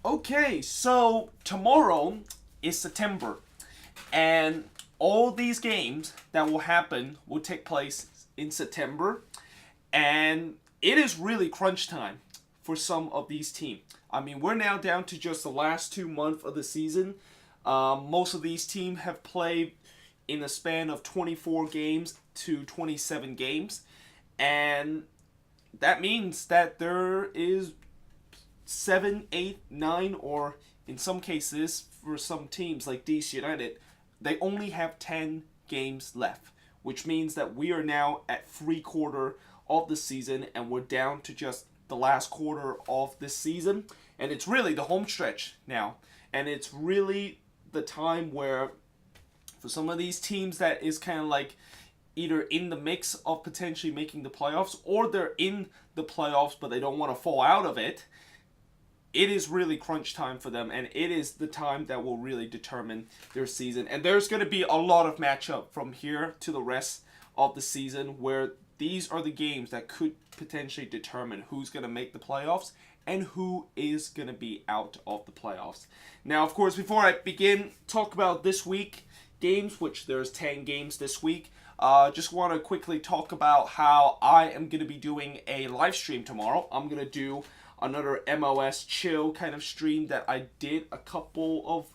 Okay, so tomorrow is September, and all these games that will happen will take place in September, and it is really crunch time for some of these teams. I mean, we're now down to just the last 2 months of the season. Most of these teams have played in a span of 24 games to 27 games, and that means that there is 7, 8, 9, or in some cases, for some teams like DC United, they only have 10 games left, which means that we are now at 3/4 of the season and we're down to just the last quarter of this season. And it's really the home stretch now. And it's really the time where, for some of these teams, that is kind of like either in the mix of potentially making the playoffs, or they're in the playoffs but they don't want to fall out of it. It is really crunch time for them, and it is the time that will really determine their season. And there's going to be a lot of matchup from here to the rest of the season, where these are the games that could potentially determine who's going to make the playoffs and who is going to be out of the playoffs. Now, of course, before I begin, talk about this week games, which there's 10 games this week. Just want to quickly talk about how I am going to be doing a live stream tomorrow. I'm going to do another MLS chill kind of stream that I did a couple of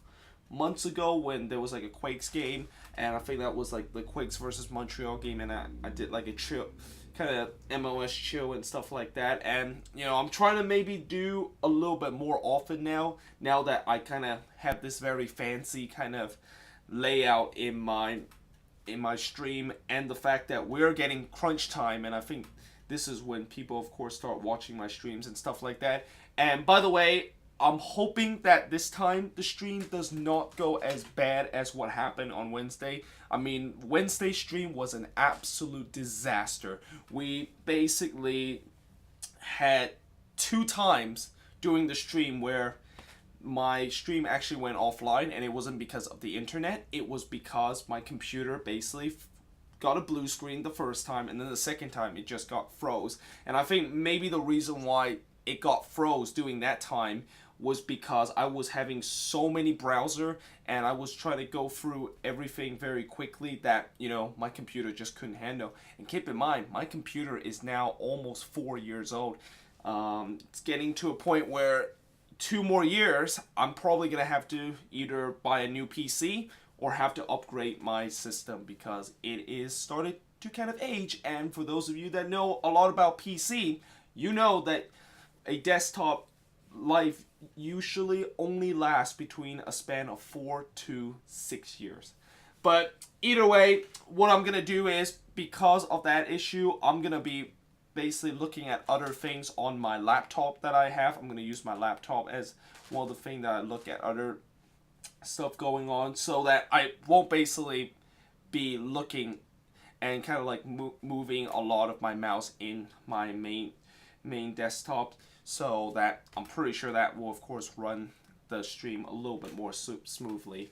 months ago when there was like a Quakes game, and I think that was like the Quakes versus Montreal game, and I did like a chill kind of MLS chill and stuff like that. And I'm trying to maybe do a little bit more often now that I kind of have this very fancy kind of layout in my stream, and the fact that we're getting crunch time, and I think this is when people, of course, start watching my streams and stuff like that. And by the way, I'm hoping that this time the stream does not go as bad as what happened on Wednesday. I mean, Wednesday's stream was an absolute disaster. We basically had 2 times during the stream where my stream actually went offline, and it wasn't because of the internet. It was because my computer basically got a blue screen the first time, and then the second time it just got froze. And I think maybe the reason why it got froze during that time was because I was having so many browser, and I was trying to go through everything very quickly that my computer just couldn't handle. And keep in mind, my computer is now almost 4 years old. It's getting to a point where 2 more years I'm probably gonna have to either buy a new PC or have to upgrade my system, because it is started to kind of age. And for those of you that know a lot about PC, you know that a desktop life usually only lasts between a span of 4 to 6 years. But either way, what I'm gonna do is, because of that issue, I'm gonna be basically looking at other things on my laptop that I have. I'm gonna use my laptop as one of the things that I look at other stuff going on, so that I won't basically be looking and kind of like moving a lot of my mouse in my main desktop, so that I'm pretty sure that will, of course, run the stream a little bit more smoothly.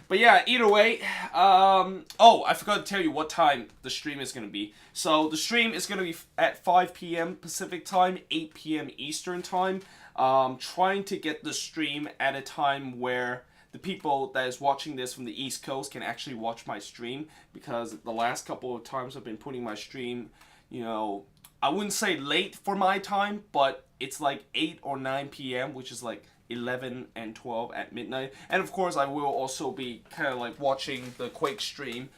But yeah, either way, oh, I forgot to tell you what time the stream is going to be. So the stream is going to be at 5 p.m. Pacific time, 8 p.m. Eastern time. Trying to get the stream at a time where the people that is watching this from the East Coast can actually watch my stream, because the last couple of times I've been putting my stream, I wouldn't say late for my time, but it's like 8 or 9 p.m., which is like 11 and 12 at midnight. And of course, I will also be kind of like watching the Quake stream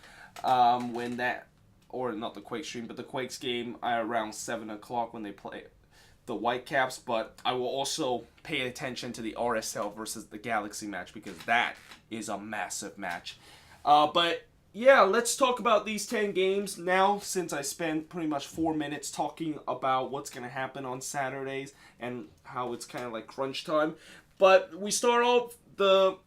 when that, or not the Quake stream, but the Quakes game around 7 o'clock when they play the Whitecaps. But I will also pay attention to the RSL versus the Galaxy match, because that is a massive match. But yeah, let's talk about these 10 games now, since I spent pretty much 4 minutes talking about what's going to happen on Saturdays and how it's kind of like crunch time. But we start off the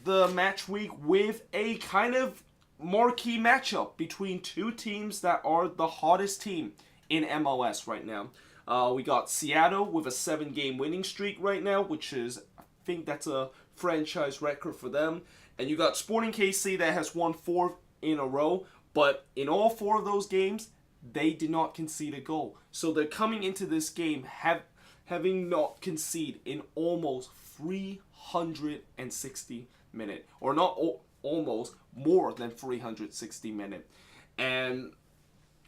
match week with a kind of marquee matchup between 2 teams that are the hottest team in MLS right now. We got Seattle with a 7-game winning streak right now, which is, I think that's a franchise record for them. And you got Sporting KC that has won 4 in a row, but in all 4 of those games, they did not concede a goal. So they're coming into this game having not conceded in almost 360 minutes, or not almost, more than 360 minutes. And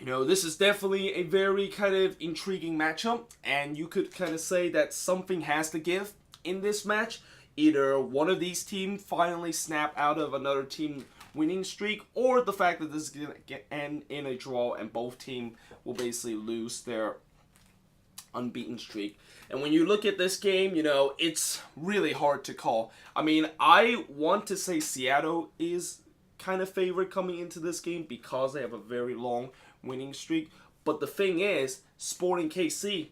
this is definitely a very kind of intriguing matchup, and you could kind of say that something has to give in this match. Either one of these teams finally snap out of another team winning streak, or the fact that this is going to end in a draw and both teams will basically lose their unbeaten streak. And when you look at this game, it's really hard to call. I mean, I want to say Seattle is kind of favorite coming into this game because they have a very long winning streak. But the thing is, Sporting KC,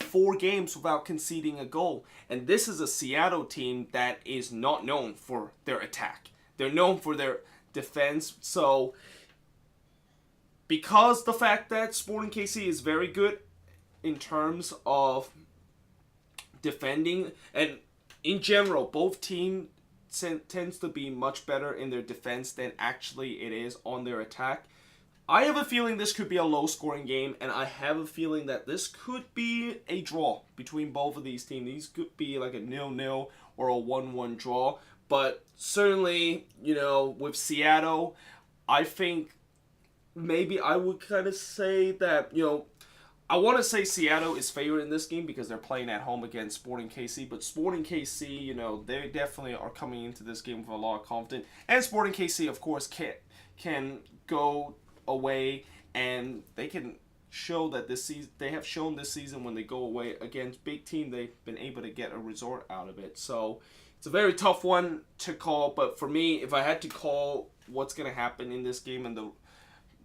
4 games without conceding a goal. And this is a Seattle team that is not known for their attack. They're known for their defense. So, because the fact that Sporting KC is very good in terms of defending, and in general, both teams tends to be much better in their defense than actually it is on their attack. I have a feeling this could be a low-scoring game, and I have a feeling that this could be a draw between both of these teams. These could be like a 0-0 or a 1-1 draw. But certainly, with Seattle, I think maybe I would kind of say that, I want to say Seattle is favored in this game because they're playing at home against Sporting KC. But Sporting KC, they definitely are coming into this game with a lot of confidence. And Sporting KC, of course, can go away and they can show that this season, they have shown this season when they go away against big team, they've been able to get a result out of it. So it's a very tough one to call. But for me, if I had to call what's going to happen in this game and the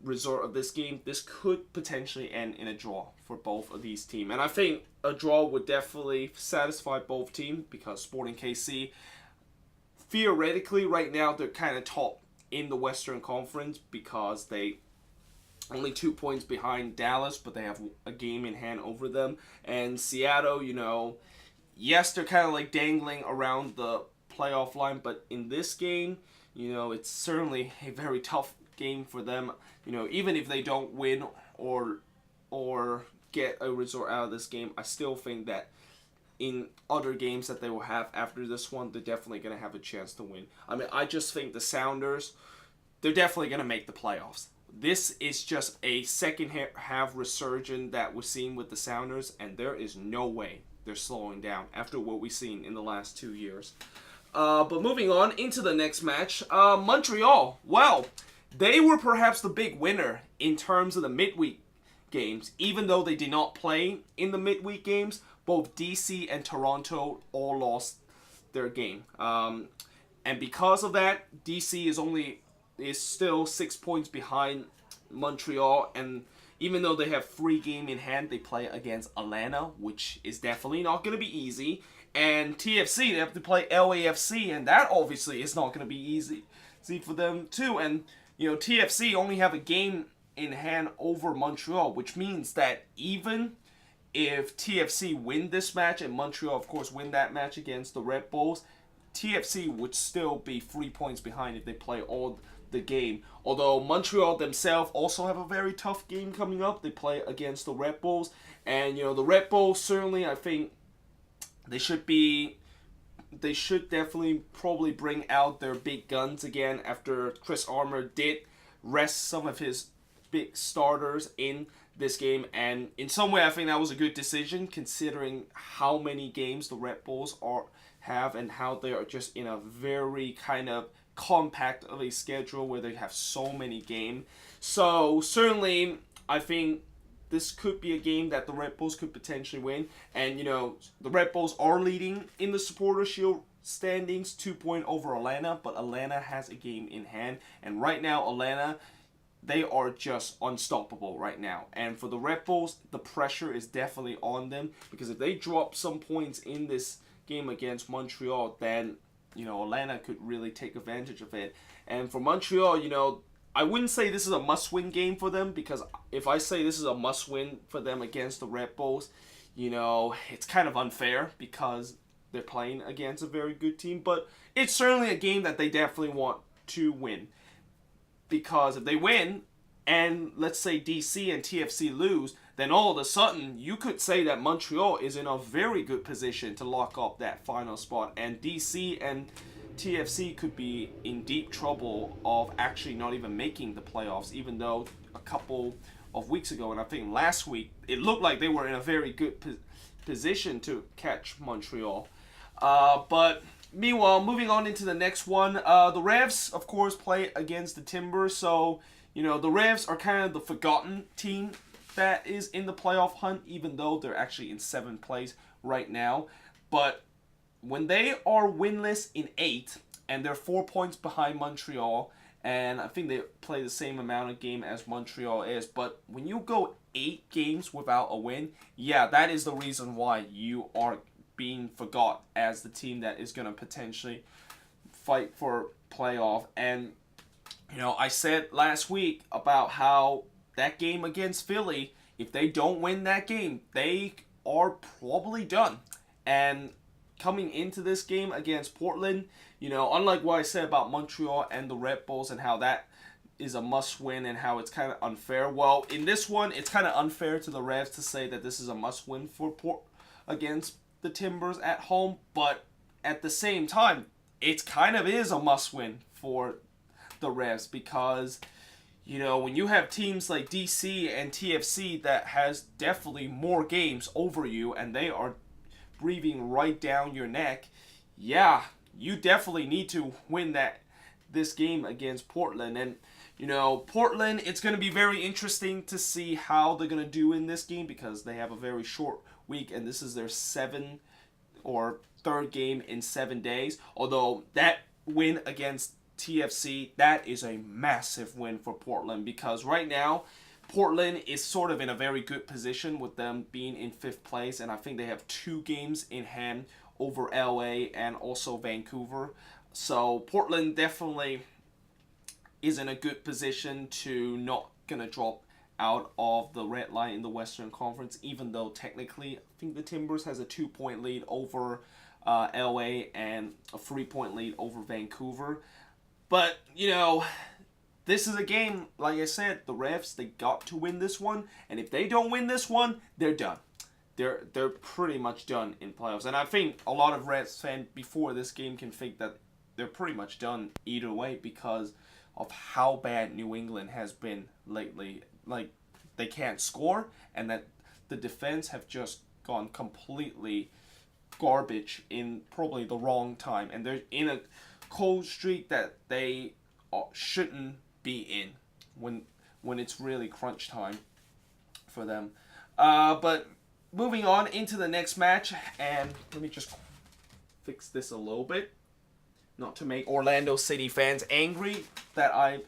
result of this game, this could potentially end in a draw for both of these teams. And I think a draw would definitely satisfy both teams because Sporting KC, theoretically, right now, they're kind of top in the Western Conference because they only 2 points behind Dallas, but they have a game in hand over them. And Seattle, yes, they're kind of like dangling around the playoff line, but in this game, it's certainly a very tough game for them. Even if they don't win or get a result out of this game, I still think that in other games that they will have after this one, they're definitely going to have a chance to win. I mean, I just think the Sounders, they're definitely going to make the playoffs. This is just a second half resurgence that we're seeing with the Sounders, and there is no way they're slowing down after what we've seen in the last 2 years. But moving on into the next match, Montreal. Well, they were perhaps the big winner in terms of the midweek games. Even though they did not play in the midweek games, both DC and Toronto all lost their game. And because of that, DC is still 6 points behind Montreal. And even though they have 3 games in hand, they play against Atlanta, which is definitely not going to be easy. And TFC, they have to play LAFC, and that obviously is not going to be easy for them too. And TFC only have a game in hand over Montreal, which means that even if TFC win this match and Montreal, of course, win that match against the Red Bulls, TFC would still be 3 points behind if they play all the game. Although Montreal themselves also have a very tough game coming up. They play against the Red Bulls. And, the Red Bulls, certainly, I think they should definitely probably bring out their big guns again after Chris Armour did rest some of his big starters in this game. And in some way, I think that was a good decision considering how many games the Red Bulls have and how they are just in a very kind of compact of a schedule where they have so many games. So certainly, I think this could be a game that the Red Bulls could potentially win. And, the Red Bulls are leading in the Supporter Shield standings, 2 points over Atlanta, but Atlanta has a game in hand. And right now, Atlanta, they are just unstoppable right now. And for the Red Bulls, the pressure is definitely on them because if they drop some points in this game against Montreal, then, Atlanta could really take advantage of it. And for Montreal, I wouldn't say this is a must-win game for them because if I say this is a must-win for them against the Red Bulls, it's kind of unfair because they're playing against a very good team. But it's certainly a game that they definitely want to win because if they win and let's say DC and TFC lose, then all of a sudden you could say that Montreal is in a very good position to lock up that final spot, and DC and TFC could be in deep trouble of actually not even making the playoffs, even though a couple of weeks ago, and I think last week, it looked like they were in a very good position to catch Montreal. But meanwhile, moving on into the next one, the Revs, of course, play against the Timbers. So, the Revs are kind of the forgotten team that is in the playoff hunt, even though they're actually in 7th place right now. But when they are winless in 8, and they're 4 points behind Montreal, and I think they play the same amount of game as Montreal is, but when you go 8 games without a win, yeah, that is the reason why you are being forgot as the team that is going to potentially fight for playoff. And, I said last week about how that game against Philly, if they don't win that game, they are probably done. And coming into this game against Portland, unlike what I said about Montreal and the Red Bulls and how that is a must-win and how it's kind of unfair. Well, in this one, it's kind of unfair to the Revs to say that this is a must-win for against the Timbers at home, but at the same time, it kind of is a must-win for the Revs because, when you have teams like DC and TFC that has definitely more games over you and they are breathing right down your neck, yeah, you definitely need to win this game against Portland. And, Portland, it's going to be very interesting to see how they're going to do in this game because they have a very short week and this is their 7th or 3rd game in 7 days. Although that win against TFC, that is a massive win for Portland because right now Portland is sort of in a very good position with them being in 5th place, and I think they have 2 games in hand over LA and also Vancouver. So Portland definitely is in a good position to not gonna drop out of the red line in the Western Conference, even though technically I think the Timbers has a 2-point lead over LA and a 3-point lead over Vancouver. But, this is a game, like I said, the Revs, they got to win this one. And if they don't win this one, they're done. They're pretty much done in playoffs. And I think a lot of Revs fans before this game can think that they're pretty much done either way because of how bad New England has been lately. Like, they can't score, and that the defense have just gone completely garbage in probably the wrong time. And they're in a cold streak that they shouldn't be in when it's really crunch time for them. But moving on into the next match, and let me just fix this a little bit, not to make Orlando City fans angry that I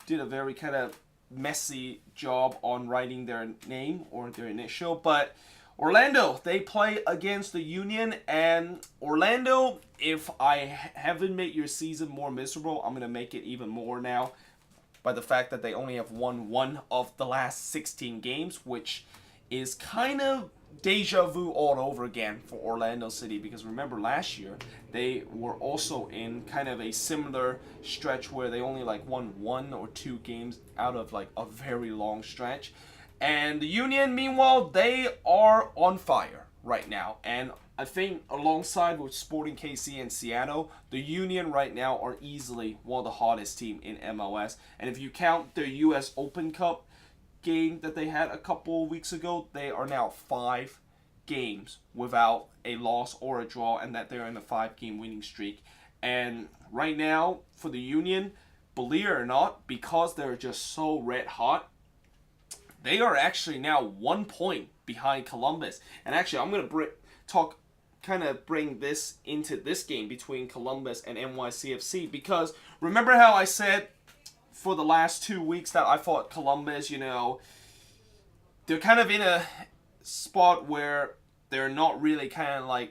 did a very kind of messy job on writing their name or their initial, but Orlando, they play against the Union, and Orlando, if I haven't made your season more miserable, I'm going to make it even more now by the fact that they only have won 1 of the last 16 games, which is kind of deja vu all over again for Orlando City, because remember last year, they were also in kind of a similar stretch where they only won 1 or 2 games out of a very long stretch. And the Union, meanwhile, they are on fire right now. And I think alongside with Sporting KC and Seattle, the Union right now are easily one of the hottest team in MLS. And if you count their US Open Cup game that they had a couple of weeks ago, they are now 5 games without a loss or a draw, and that they're in a 5-game winning streak. And right now, for the Union, believe it or not, because they're just so red hot, they are actually now 1 point behind Columbus. And actually, I'm going to bring this into this game between Columbus and NYCFC, because remember how I said for the last 2 weeks that I thought Columbus, they're kind of in a spot where they're not really kind of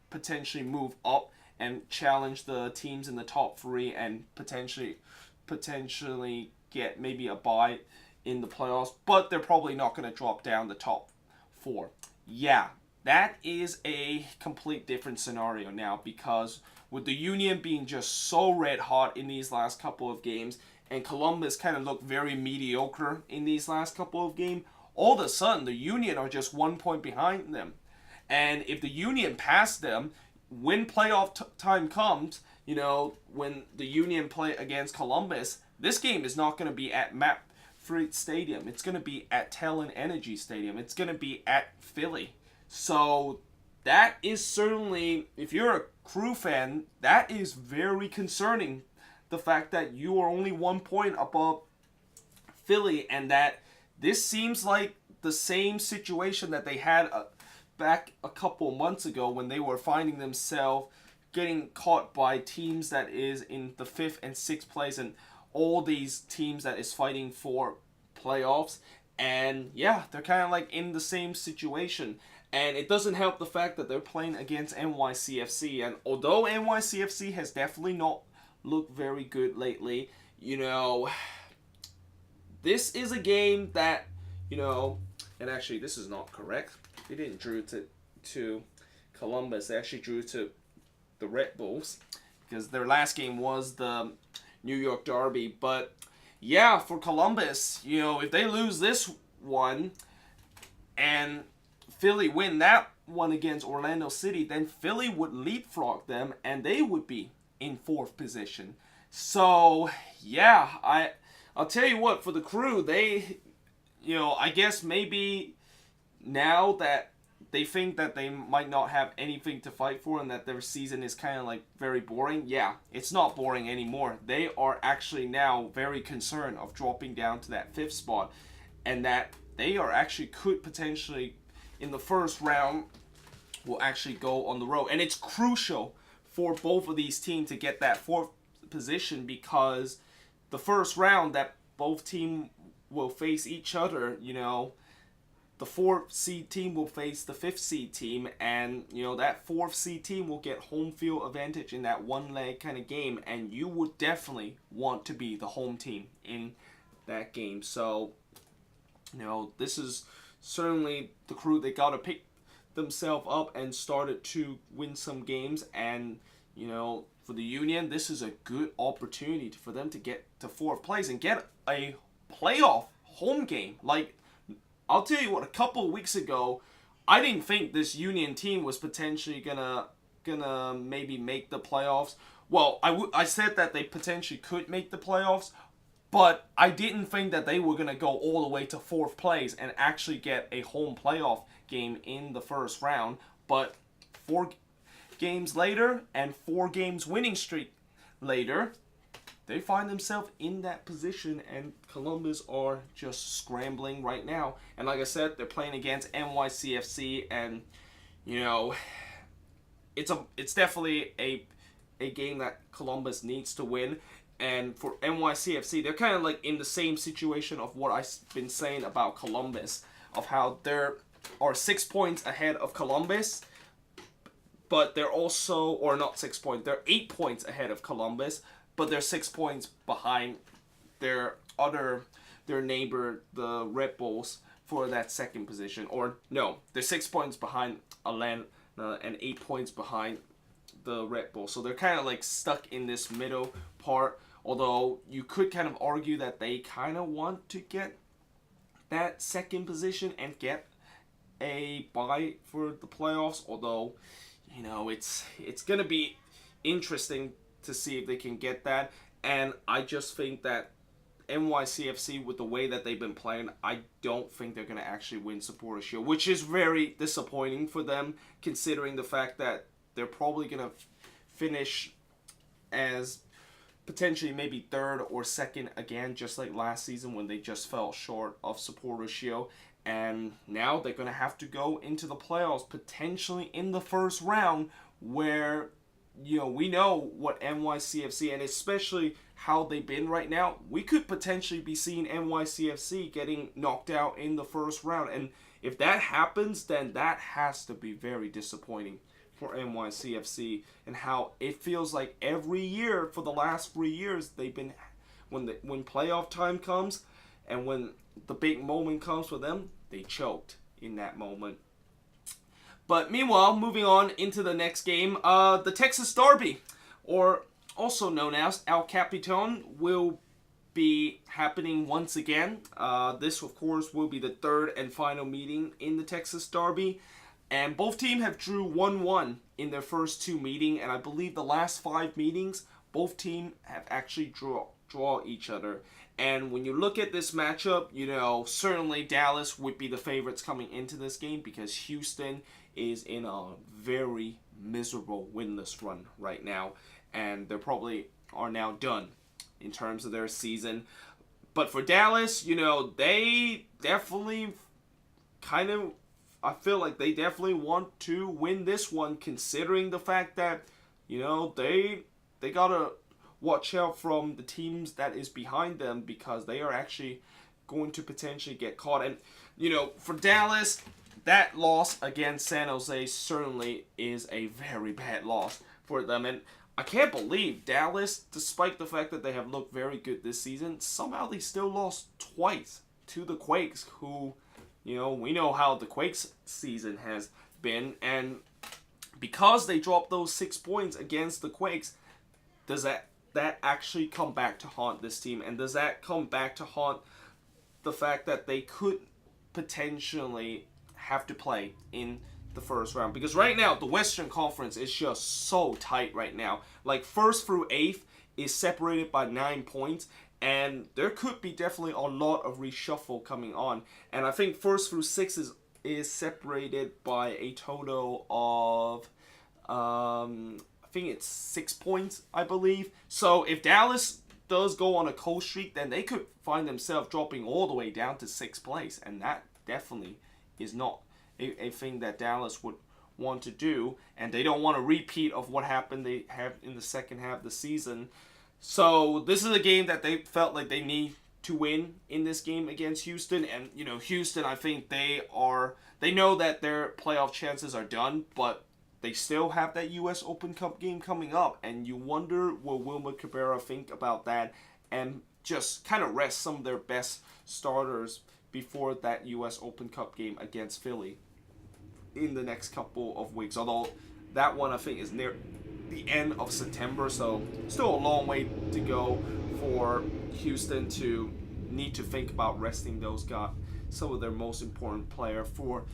potentially move up and challenge the teams in the top 3 and potentially get maybe a bye in the playoffs, but they're probably not going to drop down the top 4. Yeah, that is a complete different scenario now, because with the Union being just so red hot in these last couple of games, and Columbus kind of looked very mediocre in these last couple of games, all of a sudden the Union are just 1 point behind them. And if the Union pass them, when playoff time comes, you know, when the Union play against Columbus, this game is not going to be at MapFreight Stadium. It's going to be at Talon Energy Stadium. It's going to be at Philly. So that is certainly, if you're a Crew fan, that is very concerning. The fact that you are only 1 point above Philly, and that this seems like the same situation that they had back a couple months ago when they were finding themselves getting caught by teams that is in the 5th and 6th place, and all these teams that is fighting for playoffs. And yeah, they're kind of like in the same situation. And it doesn't help the fact that they're playing against NYCFC. And although NYCFC has definitely not looked very good lately, you know, this is a game that, you know, and actually this is not correct. They didn't drew to Columbus. They actually drew to the Red Bulls, because their last game was the New York Derby. But yeah, for Columbus, you know, if they lose this one and Philly win that one against Orlando City, then Philly would leapfrog them and they would be in 4th position. So yeah, I'll tell you what, for the Crew, they, you know, I guess maybe now that they think that they might not have anything to fight for and that their season is kind of like very boring. Yeah, it's not boring anymore. They are actually now very concerned of dropping down to that 5th spot, and that they are actually could potentially in the first round will actually go on the road. And it's crucial for both of these teams to get that 4th position, because the first round that both teams will face each other, you know, the 4th seed team will face the 5th seed team, and you know that 4th seed team will get home field advantage in that one leg kind of game, and you would definitely want to be the home team in that game. So, you know, this is certainly the Crew. They got to pick themselves up and started to win some games, and you know, for the Union, this is a good opportunity for them to get to 4th place and get a playoff home game. Like, I'll tell you what, a couple of weeks ago, I didn't think this Union team was potentially gonna maybe make the playoffs. Well, I said that they potentially could make the playoffs, but I didn't think that they were gonna go all the way to 4th place and actually get a home playoff game in the first round. But 4 games later and 4 games winning streak later, they find themselves in that position, and Columbus are just scrambling right now. And like I said, they're playing against NYCFC, and you know, it's definitely a game that Columbus needs to win. And for NYCFC, they're kind of like in the same situation of what I've been saying about Columbus, of how there are 6 points ahead of Columbus, but they're also, or not 6 points, they're 8 points ahead of Columbus, but they're 6 points behind their neighbor, the Red Bulls, for that 2nd position. Or no, they're 6 points behind Atlanta and 8 points behind the Red Bulls. So they're kind of like stuck in this middle part. Although you could kind of argue that they kind of want to get that 2nd position and get a bye for the playoffs. Although, you know, it's gonna be interesting to see if they can get that. And I just think that NYCFC, with the way that they've been playing, I don't think they're going to actually win Supporter Shield, which is very disappointing for them, considering the fact that they're probably going to finish as potentially maybe 3rd or 2nd again, just like last season when they just fell short of Supporter Shield. And now they're going to have to go into the playoffs potentially in the first round, where, you know, we know what NYCFC, and especially how they've been right now, we could potentially be seeing NYCFC getting knocked out in the first round. And if that happens, then that has to be very disappointing for NYCFC, and how it feels like every year for the last 3 years they've been, when playoff time comes and when the big moment comes for them, they choked in that moment. But meanwhile, moving on into the next game, the Texas Derby, or also known as El Capitan, will be happening once again. This, of course, will be the third and final meeting in the Texas Derby. And both teams have drew 1-1 in their first two meetings. And I believe the last 5 meetings, both teams have actually draw each other. And when you look at this matchup, you know, certainly Dallas would be the favorites coming into this game because Houston is in a very miserable winless run right now. And they probably are now done in terms of their season. But for Dallas, you know, they definitely I feel like they definitely want to win this one, considering the fact that, you know, they gotta watch out from the teams that is behind them because they are actually going to potentially get caught. And, you know, for Dallas, that loss against San Jose certainly is a very bad loss for them. And I can't believe Dallas, despite the fact that they have looked very good this season, somehow they still lost twice to the Quakes, who, you know, we know how the Quakes season has been. And because they dropped those 6 points against the Quakes, does that actually come back to haunt this team? And does that come back to haunt the fact that they could potentially have to play in the first round? Because right now, the Western Conference is just so tight right now. Like, 1st through 8th is separated by 9 points. And there could be definitely a lot of reshuffle coming on. And I think 1st through 6th is separated by a total of I think it's 6 points, I believe. So if Dallas does go on a cold streak, then they could find themselves dropping all the way down to 6th place. And that definitely is not a thing that Dallas would want to do. And they don't want a repeat of what happened they have in the second half of the season. So this is a game that they felt like they need to win in this game against Houston. And, you know, Houston, I think they know that their playoff chances are done, but they still have that U.S. Open Cup game coming up, and you wonder what Wilmer Cabrera think about that and just kind of rest some of their best starters before that U.S. Open Cup game against Philly in the next couple of weeks. Although that one, I think, is near the end of September, so still a long way to go for Houston to need to think about resting those guys, some of their most important player, for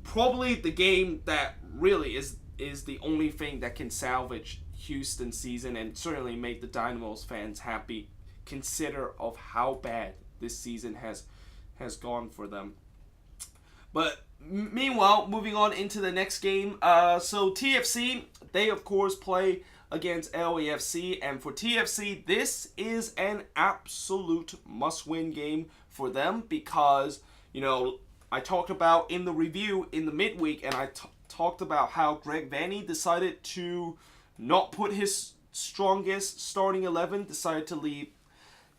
probably the game that really is the only thing that can salvage Houston's season and certainly make the Dynamo's fans happy, consider of how bad this season has gone for them. But meanwhile, moving on into the next game, so TFC, they of course play against LAFC, and for TFC, this is an absolute must-win game for them because, you know, I talked about in the review in the midweek, and I talked about how Greg Vanney decided to not put his strongest starting 11, decided to leave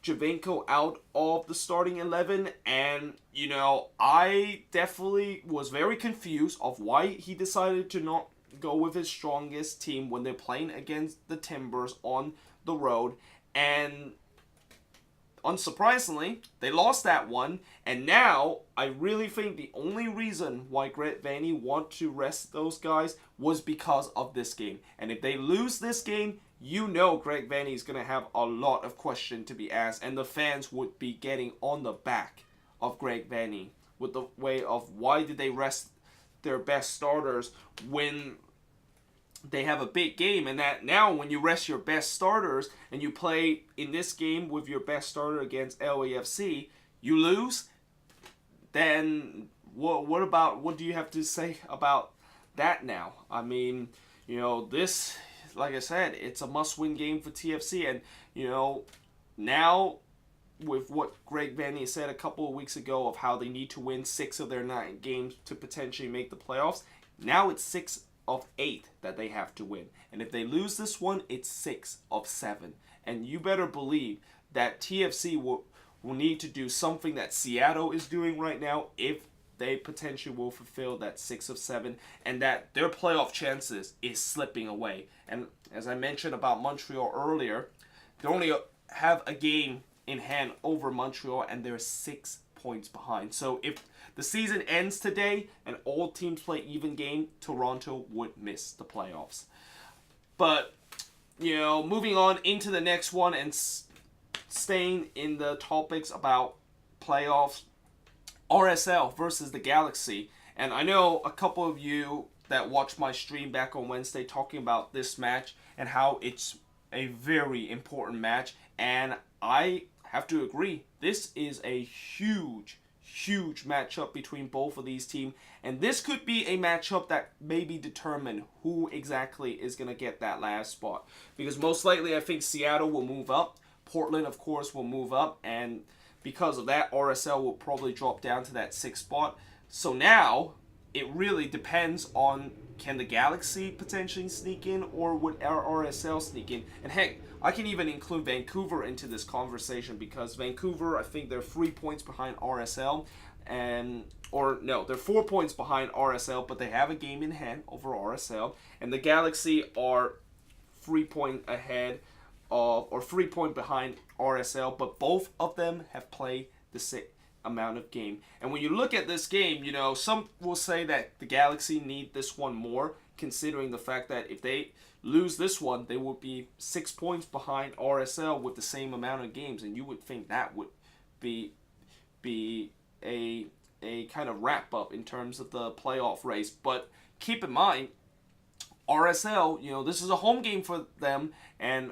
Javinko out of the starting 11, and, you know, I definitely was very confused of why he decided to not go with his strongest team when they're playing against the Timbers on the road, and unsurprisingly, they lost that one, and now I really think the only reason why Greg Vanney want to rest those guys was because of this game. And if they lose this game, you know Greg Vanney is going to have a lot of questions to be asked, and the fans would be getting on the back of Greg Vanney with the way of why did they rest their best starters when they have a big game, and that now when you rest your best starters and you play in this game with your best starter against LAFC, you lose, then what do you have to say about that now? I mean, you know, this, like I said, it's a must-win game for TFC, and, you know, now with what Greg Vanney said a couple of weeks ago of how they need to win 6 of their 9 games to potentially make the playoffs, now it's 6 of 8 that they have to win. And if they lose this one, it's 6 of 7. And you better believe that TFC will need to do something that Seattle is doing right now if they potentially will fulfill that 6 of 7, and that their playoff chances is slipping away. And as I mentioned about Montreal earlier, they only have a game in hand over Montreal, and they're 6 points behind. So if the season ends today and all teams play even game, Toronto would miss the playoffs. But, you know, moving on into the next one and staying in the topics about playoffs, RSL versus the Galaxy. And I know a couple of you that watched my stream back on Wednesday talking about this match and how it's a very important match. And I have to agree, this is a huge matchup between both of these teams. And this could be a matchup that maybe determine who exactly is going to get that last spot. Because most likely I think Seattle will move up. Portland, of course, will move up. And because of that, RSL will probably drop down to that 6th spot. So now, it really depends on, can the Galaxy potentially sneak in, or would RSL sneak in? And heck, I can even include Vancouver into this conversation, because Vancouver, I think they're 3 points behind RSL, they're 4 points behind RSL, but they have a game in hand over RSL, and the Galaxy are 3 points ahead of, or 3 points behind RSL, but both of them have played the same amount of game. And when you look at this game, some will say that the Galaxy need this one more, considering the fact that if they lose this one, they would be 6 points behind RSL with the same amount of games, and you would think that would be a kind of wrap up in terms of the playoff race. But keep in mind, RSL, this is a home game for them, and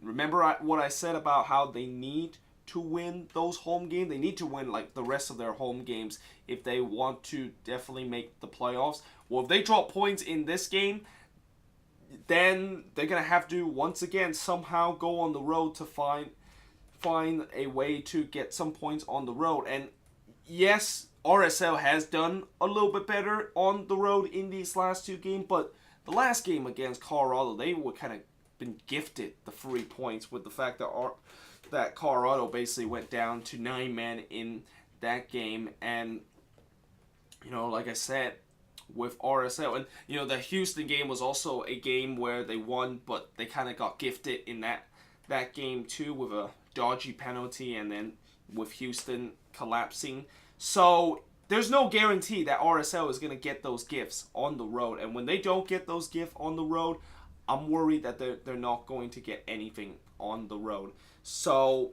remember what I said about how they need to win those home games. They need to win like the rest of their home games if they want to definitely make the playoffs. Well, if they drop points in this game, then they're going to have to once again somehow go on the road to find a way to get some points on the road. And yes, RSL has done a little bit better on the road in these last 2 games, but the last game against Colorado, they were kind of been gifted the 3 points with the fact that Colorado basically went down to 9 men in that game. And like I said, with RSL, and the Houston game was also a game where they won, but they kind of got gifted in that game too, with a dodgy penalty, and then with Houston collapsing. So there's no guarantee that RSL is going to get those gifts on the road, and when they don't get those gifts on the road, I'm worried that they're not going to get anything on the road. So,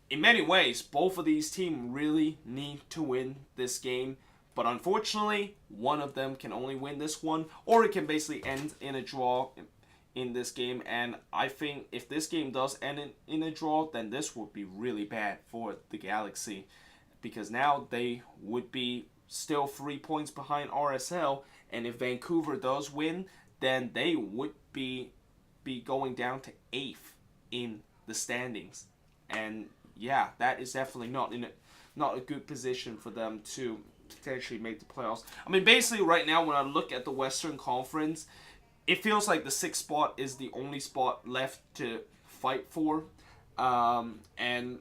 in many ways, both of these teams really need to win this game. But unfortunately, one of them can only win this one, or it can basically end in a draw in this game. And I think if this game does end in a draw, then this would be really bad for the Galaxy, because now they would be still 3 points behind RSL. And if Vancouver does win, then they would be going down to 8th in the standings. And yeah, that is definitely not a good position for them to potentially make the playoffs. I mean, basically right now when I look at the Western Conference, it feels like the 6th spot is the only spot left to fight for. And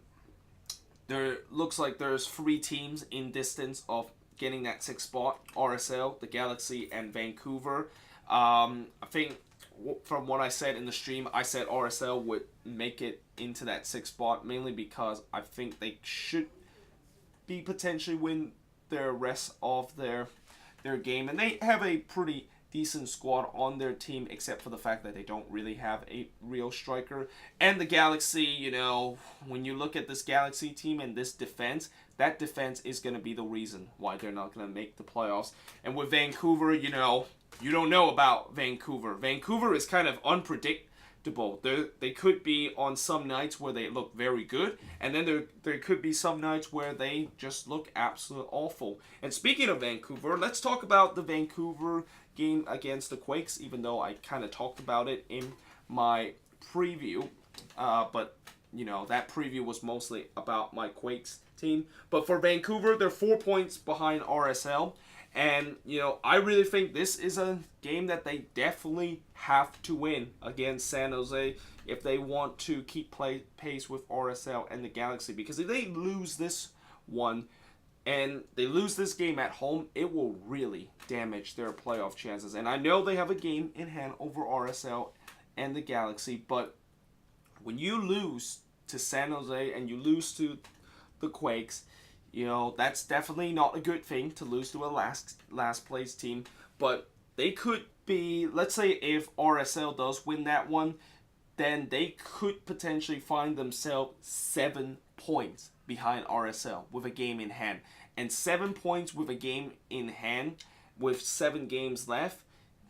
there looks like there's 3 teams in distance of getting that 6th spot: RSL, the Galaxy, and Vancouver. I think from what I said in the stream, I said RSL would make it into that 6th spot, mainly because I think they should be potentially win their rest of their game, and they have a pretty decent squad on their team, except for the fact that they don't really have a real striker. And the Galaxy, when you look at this Galaxy team and this defense, that defense is going to be the reason why they're not going to make the playoffs. And with Vancouver, you don't know about Vancouver. Vancouver is kind of unpredictable. They could be on some nights where they look very good, and then there could be some nights where they just look absolutely awful. And speaking of Vancouver, let's talk about the Vancouver game against the Quakes, even though I kind of talked about it in my preview. But that preview was mostly about my Quakes team. But for Vancouver, they're 4 points behind RSL. And, I really think this is a game that they definitely have to win against San Jose if they want to keep pace with RSL and the Galaxy. Because if they lose this one and they lose this game at home, it will really damage their playoff chances. And I know they have a game in hand over RSL and the Galaxy, but when you lose to San Jose and you lose to the Quakes, that's definitely not a good thing to lose to a last place team. But they could be, let's say if RSL does win that one, then they could potentially find themselves 7 points behind RSL with a game in hand. And 7 points with a game in hand with 7 games left,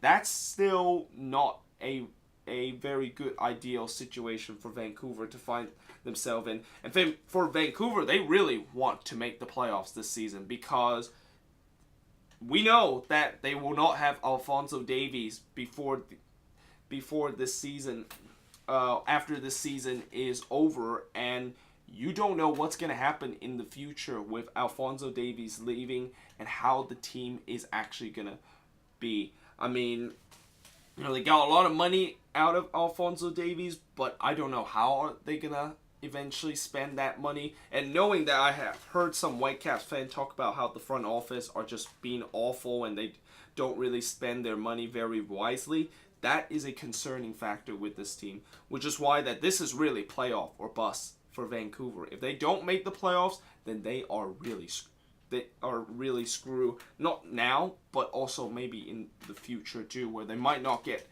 that's still not a very good ideal situation for Vancouver to find themselves in. And for Vancouver, they really want to make the playoffs this season, because we know that they will not have Alphonso Davies before this season, after this season is over, and you don't know what's going to happen in the future with Alphonso Davies leaving and how the team is actually going to be. I mean, they got a lot of money out of Alphonso Davies, but I don't know how are they going to eventually spend that money. And knowing that I have heard some Whitecaps fans talk about how the front office are just being awful and they don't really spend their money very wisely, that is a concerning factor with this team, which is why that this is really playoff or bust for Vancouver. If they don't make the playoffs, then they are really screwed. Not now, but also maybe in the future too, where they might not get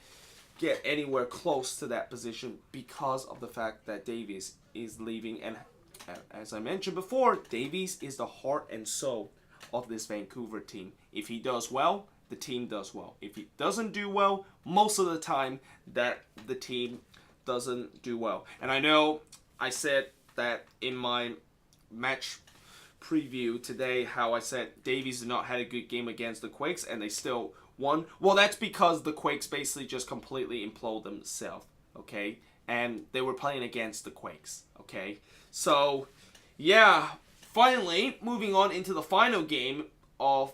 anywhere close to that position because of the fact that Davies is leaving. And as I mentioned before, Davies is the heart and soul of this Vancouver team. If he does well, the team does well. If he doesn't do well, most of the time that the team doesn't do well. And I know I said that in my match preview today, how I said Davies did not had a good game against the Quakes and they still won. Well, that's because the Quakes basically just completely imploded themselves, okay? And they were playing against the Quakes, okay? So, yeah, finally, moving on into the final game of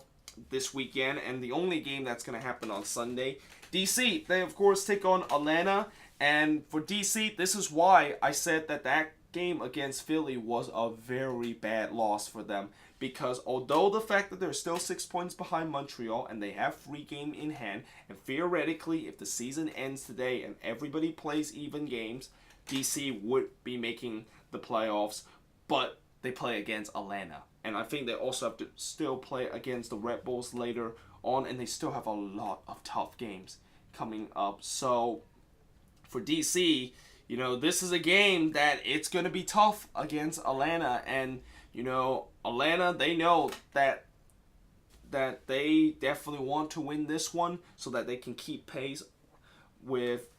this weekend, and the only game that's going to happen on Sunday. DC, they of course take on Atlanta, and for DC, this is why I said that game against Philly was a very bad loss for them, because although the fact that they're still 6 points behind Montreal and they have 3 games in hand, and theoretically if the season ends today and everybody plays even games, DC would be making the playoffs, but they play against Atlanta. And I think they also have to still play against the Red Bulls later on, and they still have a lot of tough games coming up. So for DC, this is a game that it's going to be tough against Atlanta. And, Atlanta, they know that they definitely want to win this one so that they can keep pace with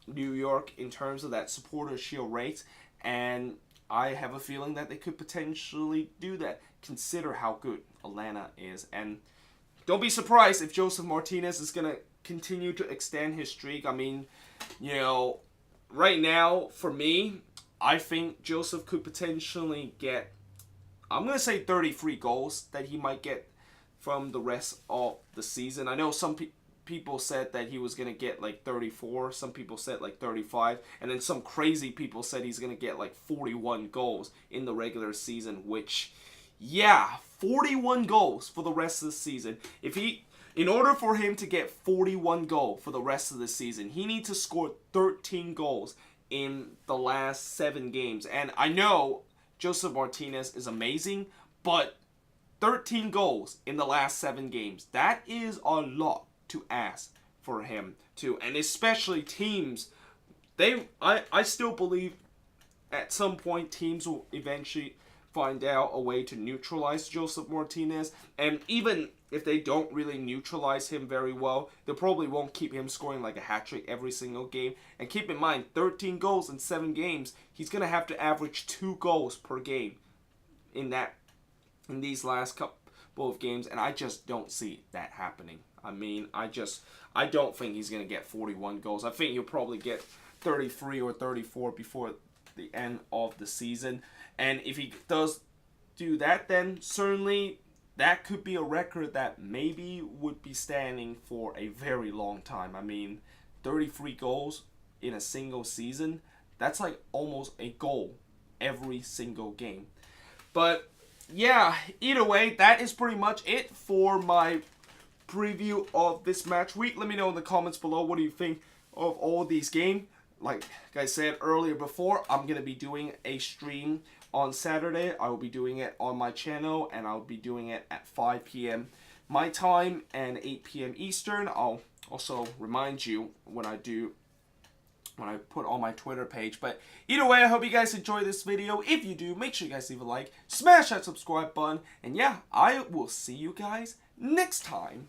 New York in terms of that supporter shield rate. And I have a feeling that they could potentially do that. Consider how good Atlanta is. And don't be surprised if Joseph Martinez is going to continue to extend his streak. I mean, right now, for me, I think Joseph could potentially get, I'm going to say 33 goals that he might get from the rest of the season. I know some people said that he was going to get like 34. Some people said like 35. And then some crazy people said he's going to get like 41 goals in the regular season, which, yeah, 41 goals for the rest of the season. In order for him to get 41 goals for the rest of the season, he needs to score 13 goals in the last 7 games. And I know Joseph Martinez is amazing, but 13 goals in the last 7 games, that is a lot to ask for him to. And especially teams, I still believe at some point teams will eventually find out a way to neutralize Joseph Martinez. And even if they don't really neutralize him very well, they probably won't keep him scoring like a hat-trick every single game. And keep in mind, 13 goals in 7 games, he's going to have to average 2 goals per game in these last couple of games. And I just don't see that happening. I mean, I don't think he's going to get 41 goals. I think he'll probably get 33 or 34 before the end of the season. And if he does do that, then certainly that could be a record that maybe would be standing for a very long time. I mean, 33 goals in a single season, that's like almost a goal every single game. But yeah, either way, that is pretty much it for my preview of this match week. Let me know in the comments below, what do you think of all these games? Like I said earlier before, I'm going to be doing a stream on Saturday. I will be doing it on my channel, and I'll be doing it at 5 p.m. my time and 8 p.m. Eastern. I'll also remind you when I do when I put on my Twitter page. But either way, I hope you guys enjoy this video. If you do, make sure you guys leave a like, smash that subscribe button, and yeah, I will see you guys next time.